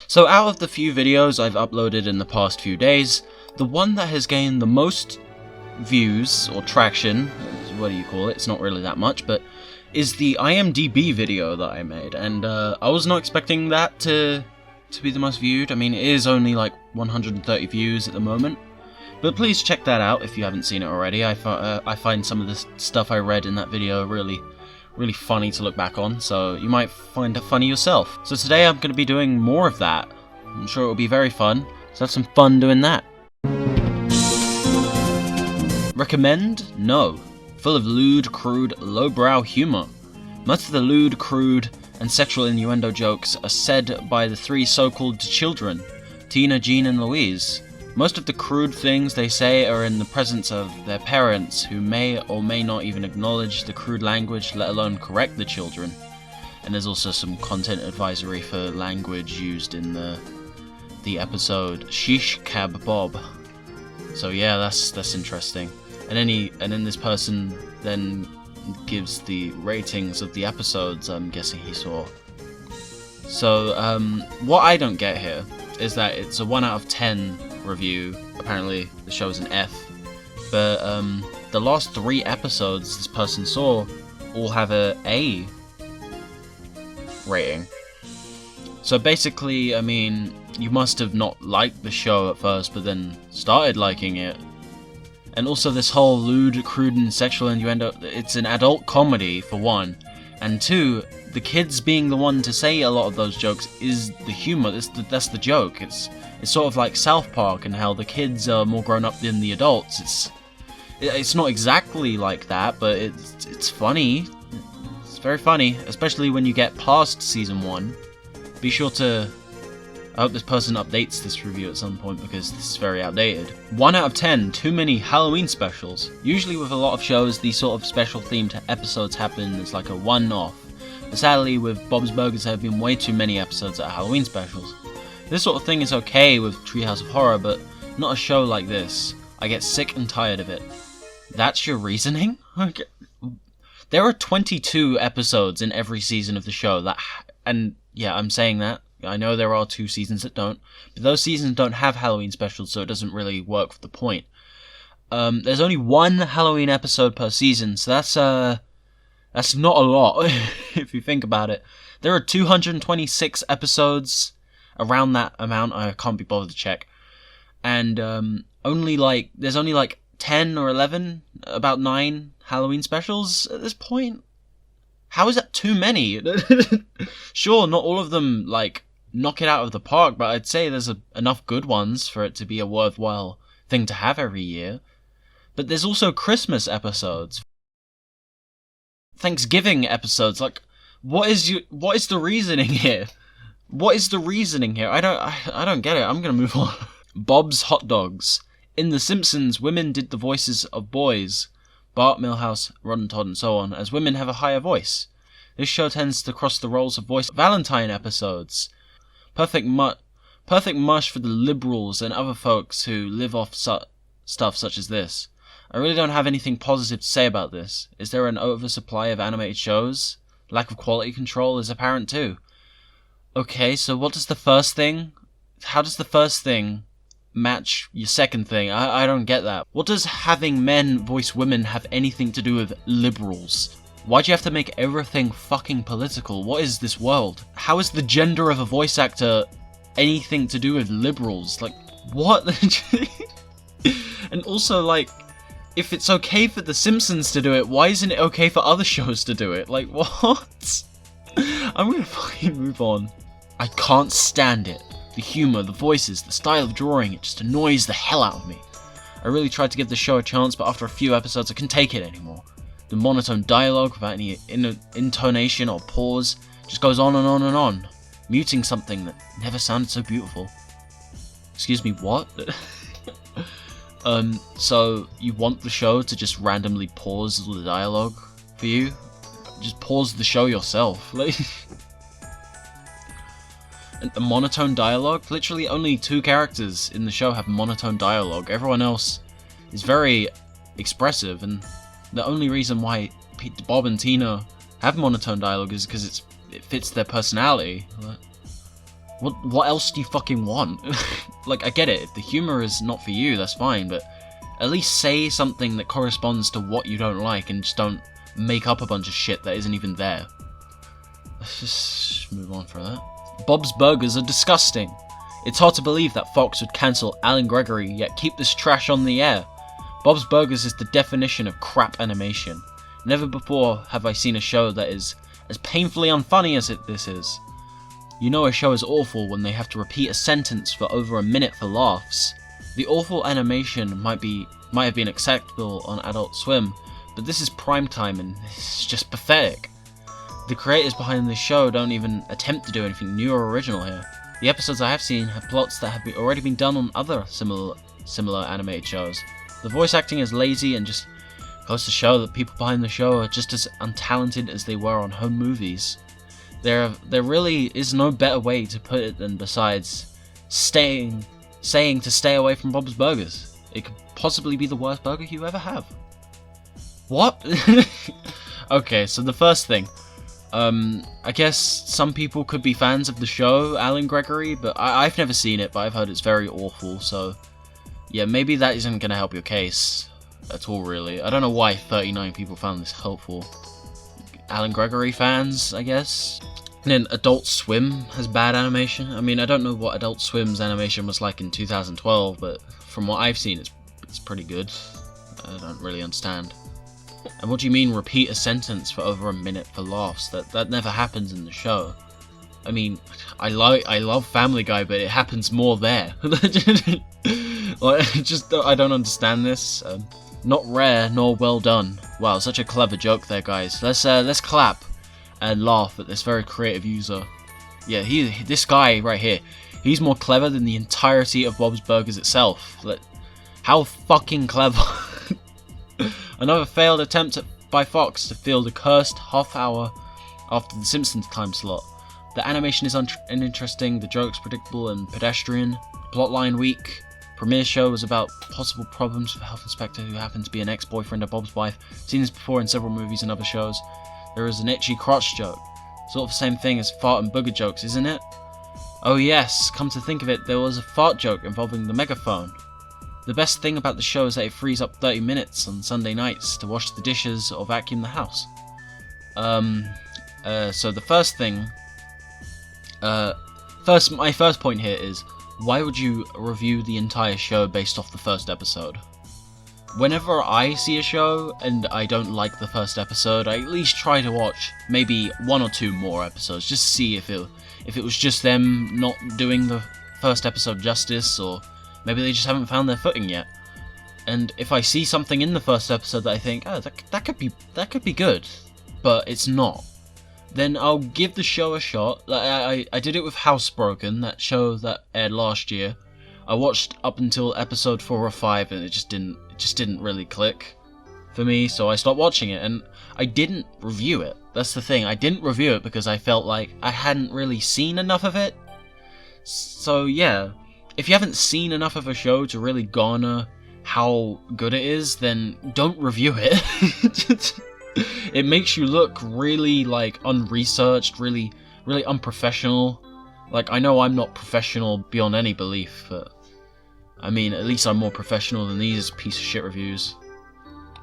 So out of the few videos I've uploaded in the past few days, the one that has gained the most views, or traction, what do you call it, it's not really that much, but is the IMDb video that I made, and I was not expecting that to be the most viewed. I mean, it is only like 130 views at the moment, but please check that out if you haven't seen it already. I find some of the stuff I read in that video really funny to look back on, so you might find it funny yourself. So today I'm going to be doing more of that. I'm sure it will be very fun, so have some fun doing that. Recommend? No. Full of lewd, crude, lowbrow humor. Most of the lewd, crude, and sexual innuendo jokes are said by the three so-called children, Tina, Jean, and Louise. Most of the crude things they say are in the presence of their parents, who may or may not even acknowledge the crude language, let alone correct the children. And there's also some content advisory for language used in the episode Sheesh Cab Bob. So yeah, that's interesting. And then this person then gives the ratings of the episodes I'm guessing he saw. So what I don't get here is that it's a 1 out of 10 review. Apparently the show's an F, but the last 3 episodes this person saw all have a A rating. So basically, I mean, you must have not liked the show at first but then started liking it. And also this whole lewd, crude, and sexual innuendo, it's an adult comedy for one, and two, the kids being the one to say a lot of those jokes is the humor. That's the joke. It's sort of like South Park and how the kids are more grown up than the adults. It's not exactly like that, but it's funny. It's very funny, especially when you get past season 1. Be sure to... I hope this person updates this review at some point because this is very outdated. 1 out of 10, too many Halloween specials. Usually with a lot of shows, these sort of special themed episodes happen as like a one-off. But sadly, with Bob's Burgers there have been way too many episodes that are Halloween specials. This sort of thing is okay with Treehouse of Horror, but not a show like this. I get sick and tired of it. That's your reasoning? Okay. There are 22 episodes in every season of the show, and yeah, I'm saying that. I know there are 2 seasons that don't, but those seasons don't have Halloween specials, so it doesn't really work for the point. There's only 1 Halloween episode per season, so that's not a lot, if you think about it. There are 226 episodes, around that amount, I can't be bothered to check. And there's only like 10 or 11, about 9 Halloween specials at this point. How is that too many? Sure, not all of them, like, knock it out of the park, but I'd say there's enough good ones for it to be a worthwhile thing to have every year. But there's also Christmas episodes, Thanksgiving episodes. Like, what is the reasoning here? What is the reasoning here? I don't get it. I'm gonna move on. Bob's Hot Dogs. In The Simpsons, women did the voices of boys. Bart, Milhouse, Rod and Todd, and so on, as women have a higher voice. This show tends to cross the roles of voice. Valentine episodes. Perfect mush for the liberals and other folks who live off stuff such as this. I really don't have anything positive to say about this. Is there an oversupply of animated shows? Lack of quality control is apparent too. Okay, so how does the first thing match your second thing? I don't get that. What does having men voice women have anything to do with liberals? Why do you have to make everything fucking political? What is this world? How is the gender of a voice actor anything to do with liberals? Like, what? And also, like, if it's okay for The Simpsons to do it, why isn't it okay for other shows to do it? Like, what? I'm gonna fucking move on. I can't stand it. The humor, the voices, the style of drawing, it just annoys the hell out of me. I really tried to give the show a chance, but after a few episodes I couldn't take it anymore. The monotone dialogue without any intonation or pause just goes on and on and on, muting something that never sounded so beautiful. Excuse me, what? So you want the show to just randomly pause the dialogue for you? Just pause the show yourself. Like, a monotone dialogue? Literally only 2 characters in the show have monotone dialogue. Everyone else is very expressive, and the only reason why Bob and Tina have monotone dialogue is because it fits their personality. What else do you fucking want? Like, I get it, if the humor is not for you, that's fine, but at least say something that corresponds to what you don't like, and just don't make up a bunch of shit that isn't even there. Let's just move on from that. Bob's Burgers are disgusting. It's hard to believe that Fox would cancel Alan Gregory, yet keep this trash on the air. Bob's Burgers is the definition of crap animation. Never before have I seen a show that is as painfully unfunny as this is. You know a show is awful when they have to repeat a sentence for over a minute for laughs. The awful animation might have been acceptable on Adult Swim, but this is primetime and it's just pathetic. The creators behind this show don't even attempt to do anything new or original here. The episodes I have seen have plots that have already been done on other similar animated shows. The voice acting is lazy and just goes to show that people behind the show are just as untalented as they were on home movies. There really is no better way to put it than besides saying to stay away from Bob's Burgers. It could possibly be the worst burger you ever have. What? Okay, so the first thing. I guess some people could be fans of the show, Alan Gregory, but I've never seen it, but I've heard it's very awful, so yeah, maybe that isn't going to help your case at all, really. I don't know why 39 people found this helpful. Alan Gregory fans, I guess. And then Adult Swim has bad animation. I mean, I don't know what Adult Swim's animation was like in 2012, but from what I've seen, it's pretty good. I don't really understand. And what do you mean repeat a sentence for over a minute for laughs? That never happens in the show. I mean, I love Family Guy, but it happens more there. Like, I don't understand this. Not rare nor well done. Wow, such a clever joke there, guys. Let's clap and laugh at this very creative user. Yeah, this guy right here, he's more clever than the entirety of Bob's Burgers itself. How fucking clever. Another failed attempt by Fox to fill the cursed half hour after the Simpsons time slot. The animation is uninteresting, the jokes predictable and pedestrian, plotline weak. Premiere show was about possible problems with a health inspector who happened to be an ex-boyfriend of Bob's wife. Seen this before in several movies and other shows. There is an itchy crotch joke. Sort of the same thing as fart and booger jokes, isn't it? Oh yes, come to think of it, there was a fart joke involving the megaphone. The best thing about the show is that it frees up 30 minutes on Sunday nights to wash the dishes or vacuum the house. So the first thing... my first point here is, why would you review the entire show based off the first episode? Whenever I see a show and I don't like the first episode, I at least try to watch maybe one or two more episodes, just to see if it was just them not doing the first episode justice, or maybe they just haven't found their footing yet. And if I see something in the first episode that I think, oh, that could be good, but it's not, then I'll give the show a shot. Like I did it with Housebroken, that show that aired last year. I watched up until episode 4 or 5, and it just didn't really click for me, so I stopped watching it, and I didn't review it. That's the thing, I didn't review it because I felt like I hadn't really seen enough of it. So yeah, if you haven't seen enough of a show to really garner how good it is, then don't review it. It makes you look really, like, unresearched, really unprofessional. Like, I know I'm not professional beyond any belief, but I mean, at least I'm more professional than these piece of shit reviews.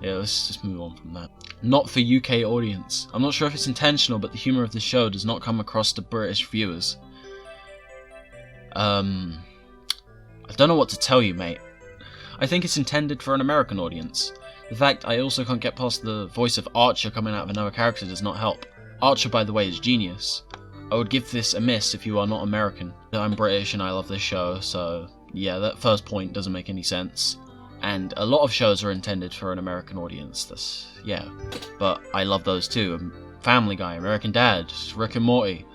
Yeah, let's just move on from that. Not for UK audience. I'm not sure if it's intentional, but the humour of the show does not come across to British viewers. I don't know what to tell you, mate. I think it's intended for an American audience. The fact I also can't get past the voice of Archer coming out of another character does not help. Archer, by the way, is genius. I would give this a miss if you are not American. I'm British and I love this show, so yeah, that first point doesn't make any sense. And a lot of shows are intended for an American audience, yeah. But I love those too. Family Guy, American Dad, Rick and Morty.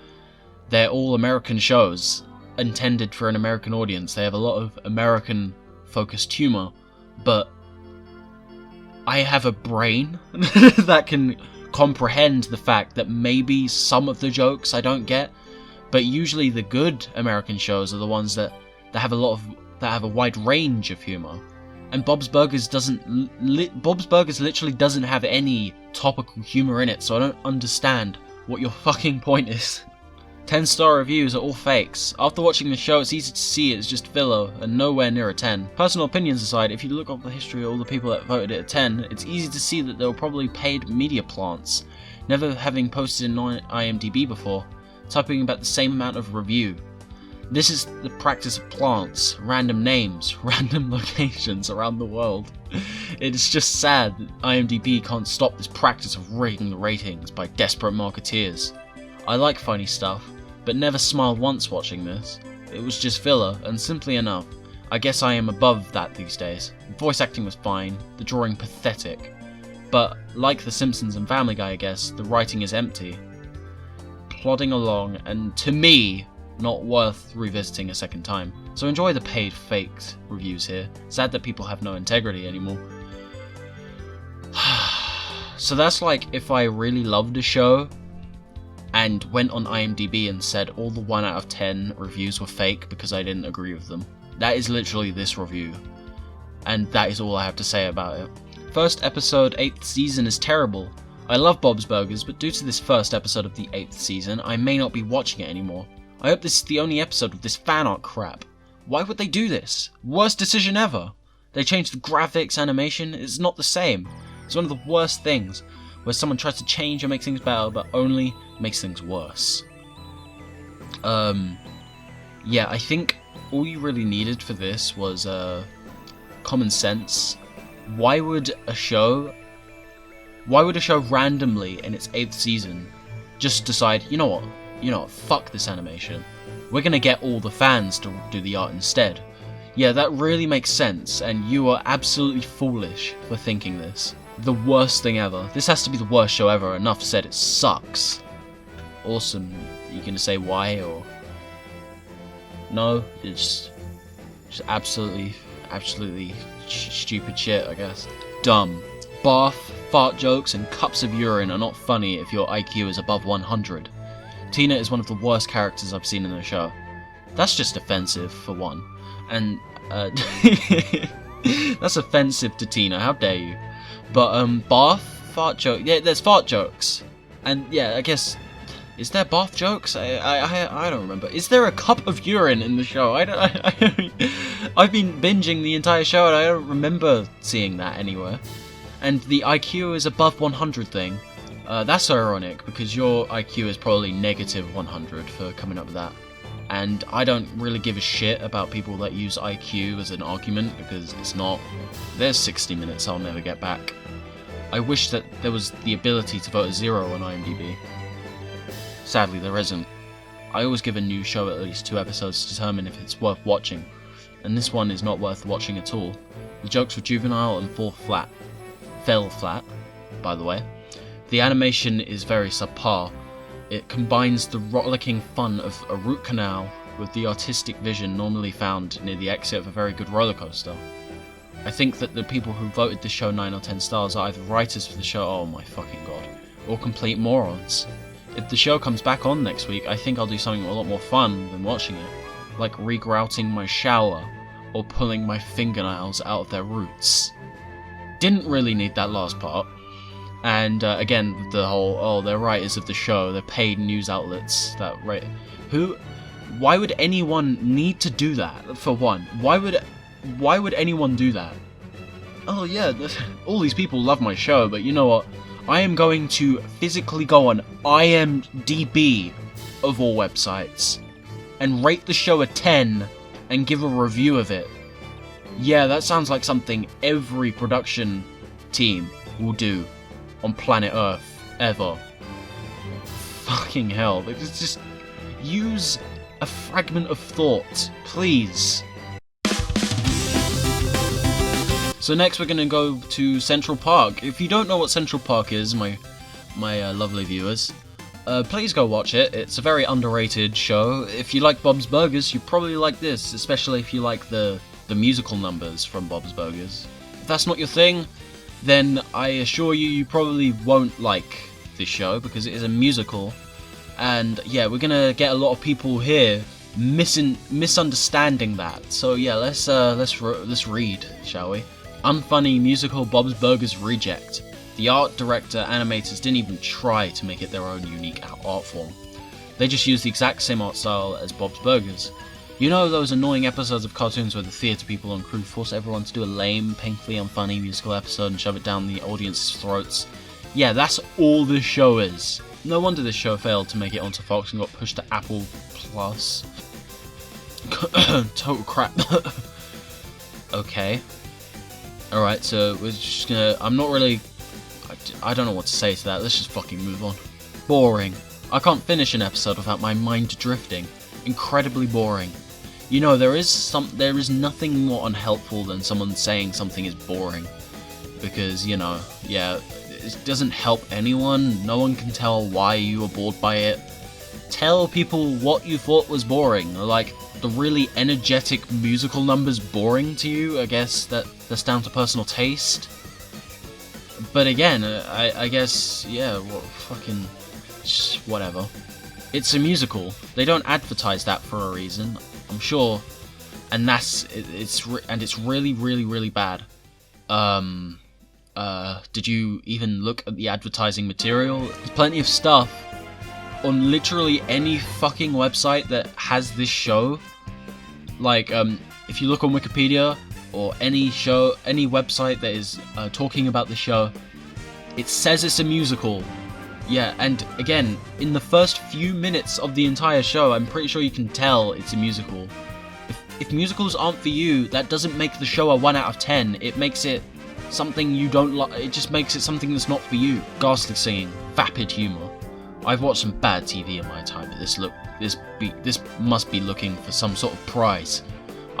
They're all American shows intended for an American audience. They have a lot of American-focused humor, but I have a brain that can comprehend the fact that maybe some of the jokes I don't get, but usually the good American shows are the ones that have a wide range of humor. And Bob's Burgers literally doesn't have any topical humor in it, so I don't understand what your fucking point is. 10-star reviews are all fakes. After watching the show, it's easy to see it's just filler and nowhere near a 10. Personal opinions aside, if you look up the history of all the people that voted it a 10, it's easy to see that they were probably paid media plants, never having posted in IMDb before, typing about the same amount of review. This is the practice of plants, random names, random locations around the world. It is just sad that IMDb can't stop this practice of rigging the ratings by desperate marketeers. I like funny stuff, but never smiled once watching this. It was just filler, and simply enough. I guess I am above that these days. The voice acting was fine, the drawing pathetic. But, like The Simpsons and Family Guy I guess, the writing is empty. Plodding along, and to me, not worth revisiting a second time. So enjoy the paid faked reviews here. Sad that people have no integrity anymore. So that's like if I really loved a show, and went on IMDb and said all the 1 out of 10 reviews were fake because I didn't agree with them. That is literally this review. And that is all I have to say about it. First episode, 8th season is terrible. I love Bob's Burgers, but due to this first episode of the 8th season, I may not be watching it anymore. I hope this is the only episode of this fan art crap. Why would they do this? Worst decision ever. They changed the graphics, animation, it's not the same. It's one of the worst things, where someone tries to change and make things better, but only makes things worse. Yeah, I think all you really needed for this was common sense. Why would a show randomly in its 8th season just decide, you know what, fuck this animation. We're gonna get all the fans to do the art instead. Yeah, that really makes sense, and you are absolutely foolish for thinking this. The worst thing ever. This has to be the worst show ever. Enough said, it sucks. Awesome. You gonna say why, or... No? It's just absolutely stupid shit, I guess. Dumb. Bath, fart jokes, and cups of urine are not funny if your IQ is above 100. Tina is one of the worst characters I've seen in the show. That's just offensive, for one. And, that's offensive to Tina, how dare you. But, bath, fart joke, yeah, there's fart jokes. And, yeah, I guess, is there bath jokes? I don't remember. Is there a cup of urine in the show? I've been binging the entire show and I don't remember seeing that anywhere. And the IQ is above 100 thing. That's ironic, because your IQ is probably negative 100 for coming up with that. And I don't really give a shit about people that use IQ as an argument, because it's not. There's 60 minutes I'll never get back. I wish that there was the ability to vote a 0 on IMDb. Sadly, there isn't. I always give a new show at least 2 episodes to determine if it's worth watching, and this one is not worth watching at all. The jokes were juvenile and fell flat, by the way. The animation is very subpar. It combines the rollicking fun of a root canal with the artistic vision normally found near the exit of a very good roller coaster. I think that the people who voted the show 9 or 10 stars are either writers for the show, oh my fucking god, or complete morons. If the show comes back on next week, I think I'll do something a lot more fun than watching it, like regrouting my shower, or pulling my fingernails out of their roots. Didn't really need that last part. And again, the whole, oh, they're writers of the show, they're paid news outlets that write. Why would anyone need to do that, for one? Why would anyone do that? Oh yeah, all these people love my show, but you know what? I am going to physically go on IMDb, of all websites, and rate the show a 10, and give a review of it. Yeah, that sounds like something every production team will do on planet Earth, ever. Fucking hell, just use a fragment of thought, please. So next we're gonna go to Central Park. If you don't know what Central Park is, my lovely viewers, please go watch it. It's a very underrated show. If you like Bob's Burgers, you probably like this, especially if you like the musical numbers from Bob's Burgers. If that's not your thing, then I assure you probably won't like this show, because it is a musical. And yeah, we're gonna get a lot of people here misunderstanding that. So yeah, let's read, shall we? Unfunny musical Bob's Burgers reject. The art director animators didn't even try to make it their own unique art form. They just use the exact same art style as Bob's Burgers. You know those annoying episodes of cartoons where the theatre people on crew force everyone to do a lame, painfully unfunny musical episode and shove it down the audience's throats? Yeah, that's all this show is. No wonder this show failed to make it onto Fox and got pushed to Apple Plus. Total crap. Okay. Alright, so we're just gonna... I'm not really... I don't know what to say to that. Let's just fucking move on. Boring. I can't finish an episode without my mind drifting. Incredibly boring. You know, there is nothing more unhelpful than someone saying something is boring. Because, you know, yeah, it doesn't help anyone. No one can tell why you were bored by it. Tell people what you thought was boring. Like, the really energetic musical numbers boring to you? I guess that's down to personal taste. But again, I guess, yeah, well, fucking... whatever. It's a musical. They don't advertise that for a reason, I'm sure. And it's really, really, really bad. Did you even look at the advertising material? There's plenty of stuff on literally any fucking website that has this show. Like, if you look on Wikipedia or any website that is talking about the show, it says it's a musical. Yeah, and again, in the first few minutes of the entire show, I'm pretty sure you can tell it's a musical. If musicals aren't for you, that doesn't make the show a 1 out of 10. It makes it something you don't like. It just makes it something that's not for you. Ghastly singing, vapid humor. I've watched some bad TV in my time, but this must be looking for some sort of prize.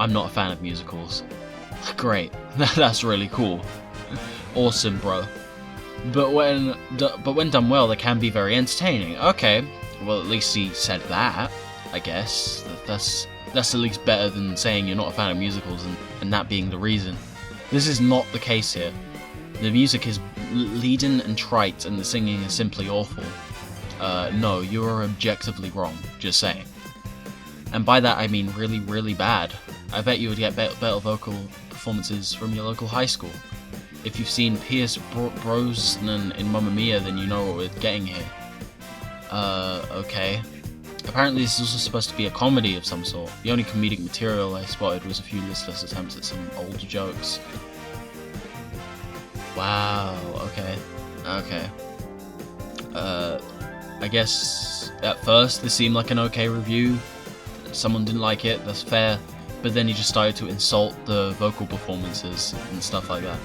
I'm not a fan of musicals. Great, that's really cool. Awesome, bro. But when done well, they can be very entertaining. Okay, well at least he said that. I guess that's at least better than saying you're not a fan of musicals and that being the reason. This is not the case here. The music is leading and trite, and the singing is simply awful. No, you are objectively wrong. Just saying. And by that I mean really, really bad. I bet you would get better vocal performances from your local high school. If you've seen Pierce Brosnan in Mamma Mia, then you know what we're getting here. Okay. Apparently this is also supposed to be a comedy of some sort. The only comedic material I spotted was a few listless attempts at some old jokes. Wow, okay. Okay. I guess at first this seemed like an okay review. Someone didn't like it, that's fair. But then he just started to insult the vocal performances and stuff like that.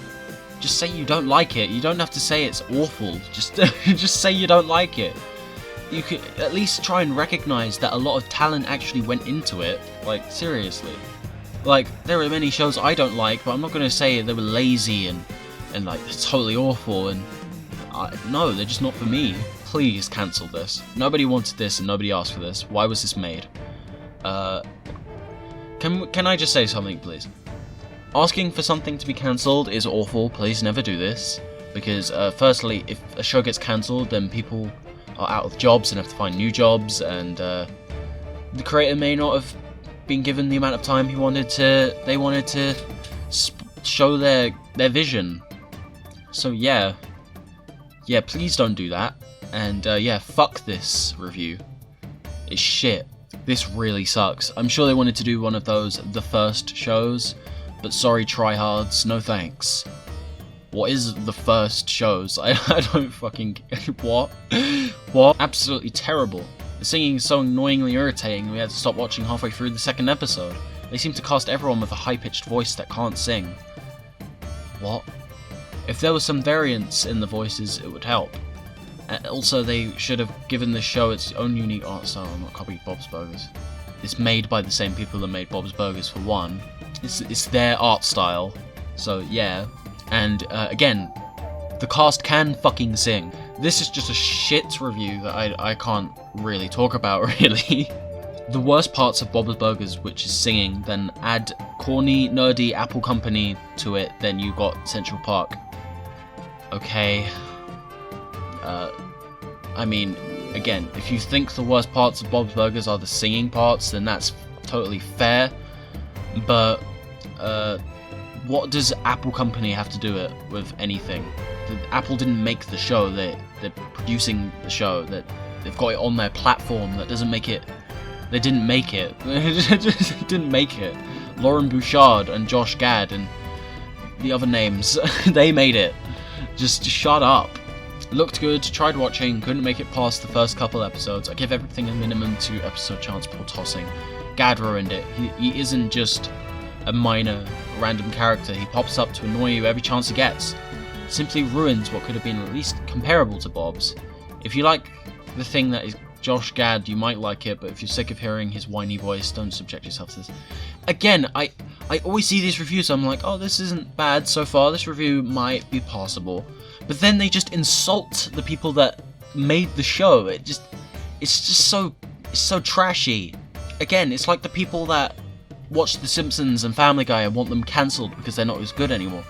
Just say you don't like it. You don't have to say it's awful. Just say you don't like it. You could at least try and recognize that a lot of talent actually went into it. Like, seriously. Like, there are many shows I don't like, but I'm not going to say they were lazy and like, it's totally awful and... no, they're just not for me. Please cancel this. Nobody wanted this and nobody asked for this. Why was this made? Can I just say something, please? Asking for something to be cancelled is awful. Please never do this. Because, firstly, if a show gets cancelled, then people are out of jobs and have to find new jobs, and the creator may not have been given the amount of time they wanted to show their vision. So yeah, please don't do that. And yeah, fuck this review. It's shit. This really sucks. I'm sure they wanted to do one of those the first shows, but sorry tryhards, no thanks. What is the first shows? I don't fucking... What? What? Absolutely terrible. The singing is so annoyingly irritating we had to stop watching halfway through the second episode. They seem to cast everyone with a high-pitched voice that can't sing. What? If there was some variance in the voices, it would help. Also, they should have given the show its own unique art style and not copied Bob's Burgers. It's made by the same people that made Bob's Burgers, for one. It's their art style, so yeah. And again, the cast can fucking sing. This is just a shit review that I can't really talk about, really. The worst parts of Bob's Burgers, which is singing, then add corny, nerdy Apple Company to it, then you got Central Park. Okay. I mean, again, if you think the worst parts of Bob's Burgers are the singing parts, then that's totally fair. But, what does Apple Company have to do it with anything? Apple didn't make the show, they're producing the show. That they've got it on their platform. That doesn't make it. They didn't make it. They didn't make it. Lauren Bouchard and Josh Gad and the other names, they made it. Just shut up. Looked good, tried watching, couldn't make it past the first couple episodes. I give everything a minimum 2 episode chance before tossing. Gad ruined it. He isn't just a minor, random character. He pops up to annoy you every chance he gets. Simply ruins what could have been at least comparable to Bob's. If you like the thing that is Josh Gad, you might like it, but if you're sick of hearing his whiny voice, don't subject yourself to this. Again, I always see these reviews, I'm like, oh, this isn't bad so far, this review might be passable. But then they just insult the people that made the show. It's just so trashy. Again, it's like the people that watch The Simpsons and Family Guy and want them cancelled because they're not as good anymore.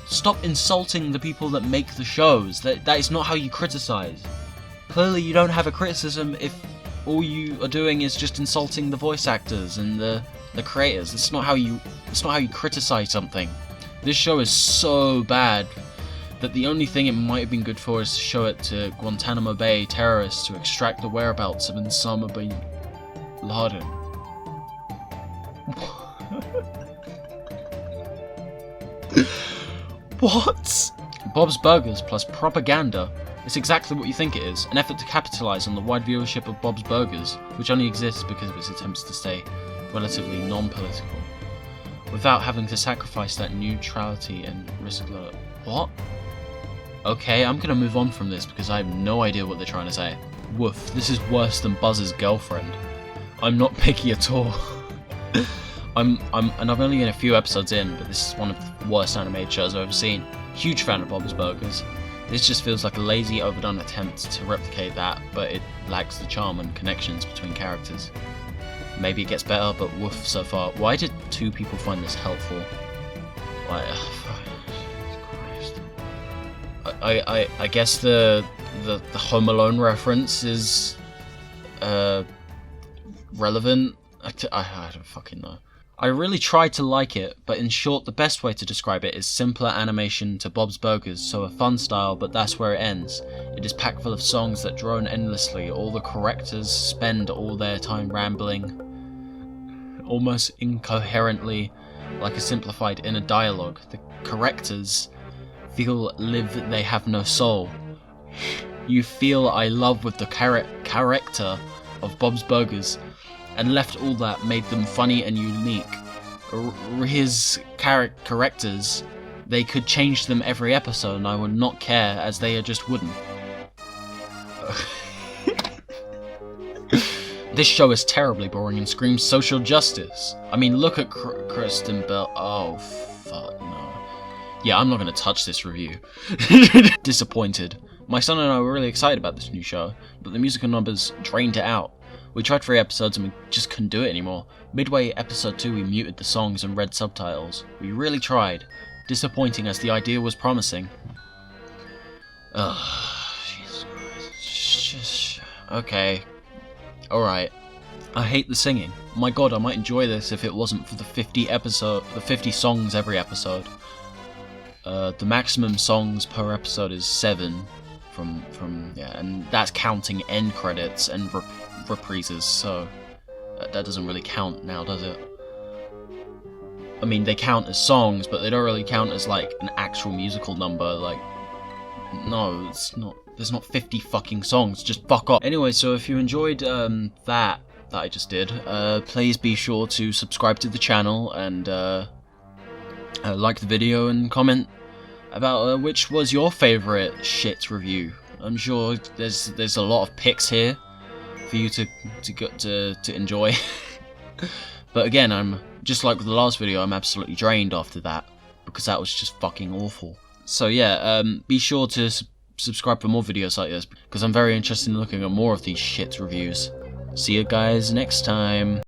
Stop insulting the people that make the shows. That is not how you criticize. Clearly you don't have a criticism if all you are doing is just insulting the voice actors and the creators. It's not how you criticize something. This show is so bad that the only thing it might have been good for is to show it to Guantanamo Bay terrorists to extract the whereabouts of Osama bin Laden. What? Bob's Burgers plus propaganda. It's exactly what you think it is, an effort to capitalise on the wide viewership of Bob's Burgers, which only exists because of its attempts to stay relatively non-political, without having to sacrifice that neutrality and risk What? Okay, I'm gonna move on from this because I have no idea what they're trying to say. Woof, this is worse than Buzz's girlfriend. I'm not picky at all. I'm only in a few episodes in, but this is one of the worst animated shows I've ever seen. Huge fan of Bob's Burgers. This just feels like a lazy, overdone attempt to replicate that, but it lacks the charm and connections between characters. Maybe it gets better, but woof so far. Why did 2 people find this helpful? Like, Christ. I guess the Home Alone reference is relevant. I don't fucking know. I really tried to like it, but in short, the best way to describe it is simpler animation to Bob's Burgers, so a fun style, but that's where it ends. It is packed full of songs that drone endlessly, all the correctors spend all their time rambling, almost incoherently, like a simplified inner dialogue. The correctors live, they have no soul. You feel I love with the character of Bob's Burgers, and left all that made them funny and unique. His characters, they could change them every episode and I would not care, as they just wouldn't. This show is terribly boring and screams social justice. I mean, look at Kristen Bell. Oh, fuck no. Yeah, I'm not gonna touch this review. Disappointed. My son and I were really excited about this new show, but the musical numbers drained it out. We tried 3 episodes and we just couldn't do it anymore. Midway episode 2 we muted the songs and read subtitles. We really tried. Disappointing as the idea was promising. Ugh, Jesus Christ. Okay. Alright. I hate the singing. My god, I might enjoy this if it wasn't for the 50 songs every episode. The maximum songs per episode is 7 yeah, and that's counting end credits and reprises, so that doesn't really count now, does it? I mean, they count as songs, but they don't really count as like an actual musical number. Like, no, it's not. There's not 50 fucking songs. Just fuck off. Anyway, so if you enjoyed that I just did, please be sure to subscribe to the channel and like the video and comment about which was your favourite shit review. I'm sure there's a lot of picks here for you to enjoy. But again, I'm just like with the last video, I'm absolutely drained after that because that was just fucking awful. So yeah, be sure to subscribe for more videos like this because I'm very interested in looking at more of these shit reviews. See you guys next time.